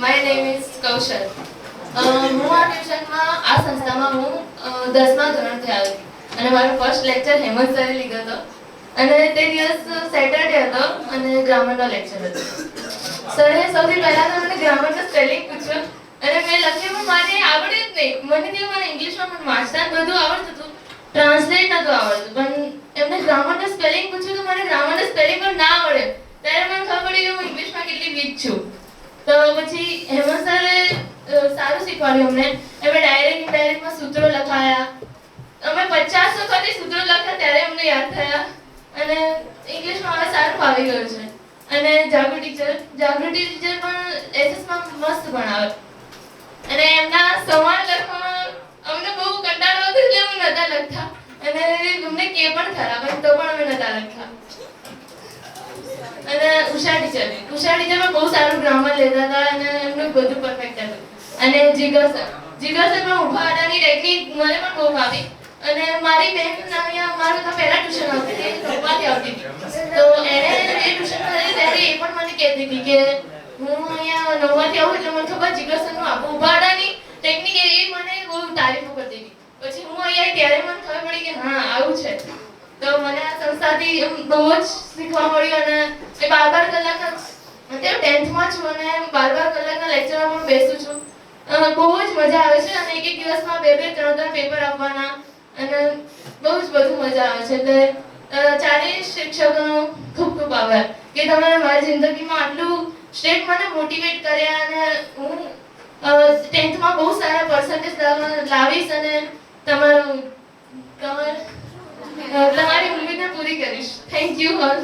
My name is કૌશલ. હું આ ટ્યુશનમાં આ સંસ્થામાં હું 10મા ધોરણથી આવી અને મારો ફર્સ્ટ લેક્ચર હેમંત સરે લીધો હતો અને તે દિવસ સેટરડે હતો અને ગ્રામરનો લેક્ચર હતો. સરે સૌથી પહેલાં તો મને ગ્રામરનો સ્પેલિંગ પૂછ્યો અને મેં લખ્યું પણ મને આવડ્યું જ નહીં. મને થયું મને ઇંગ્લિશમાં પણ વાંચતા બધું આવડતું હતું, ટ્રાન્સલેટ નહોતું આવડતું, પણ એમને ગ્રામરનો સ્પેલિંગ પૂછ્યું તો મને ગ્રામરનો સ્પેલિંગ પણ ના આવડ્યો. ત્યારે મને ખબર પડી કે હું ઇંગ્લિશમાં કેટલી વીક છું. તો પછી હેમંત સરે સારું શીખવાડ્યું અમને. એમણે ડાયરેક્ટ ઇનડાયરેક્ટમાં સૂત્રો લખાયા. અમે 50 વખત સૂત્રો લખ્યા ત્યારે અમને યાદ થયા અને ઇંગ્લિશમાં હવે સારું ફાવી ગયું છે. અને જાગૃતિ ટીચર પણ એસએસમાં મસ્ત ભણાવે અને એમના સંવાદ લખવામાં અમને બહુ કંટાળો હતો એટલે અમે નહોતા લખતા અને અમને કે પણ ખરા પણ તો પણ અમે નહોતા લખતા. અને ઉષા ટીચર પણ બહુ સારું ગ્રામર લેતા હતા અને એમનું બધું પરફેક્ટ હતું. અને જીગર સર પણ ઊભા હટાની ટેકનિક મને પણ બહુ ભાવી અને મારી બેન અહીંયા મારું તો પહેલા ટ્યુશન આવતી હતી, નવમાંથી આવતી હતી. તો એને એ ટ્યુશન કરે ત્યારે એ પણ મને કહેતી હતી કે હું અહીંયા નવમાંથી આવું એટલે મને ખબર જીગર સરનું આખું ઊભા હટાની ટેકનિક એ મને બહુ તારીફો કરતી હતી. પછી હું અહીંયા ત્યારે મને ખબર પડી કે હા આવું છે. તો મને આ સંસ્થાથી બહુ જ શીખવા મળ્યું અને એ 12 કલાકના અત્યારે 10thમાં છું અને 12 કલાકના લેક્ચરમાં પણ બેસું છું. બહુ જ મજા આવે છે અને એક દિવસમાં 2-2 3-3 પેપર આપવાના અને બહુ જ બધું મજા આવે છે. એટલે ચારેય શિક્ષકોનો ખૂબ ખૂબ આભાર કે તમે મારી જિંદગીમાં આટલું સ્ટેપ મને મોટિવેટ કર્યા અને હું 10thમાં બહુ સારા પર્સન્ટેજ લાવીશ અને તમારી ઉમ્મીદને પૂરી કરીશ. Thank you all.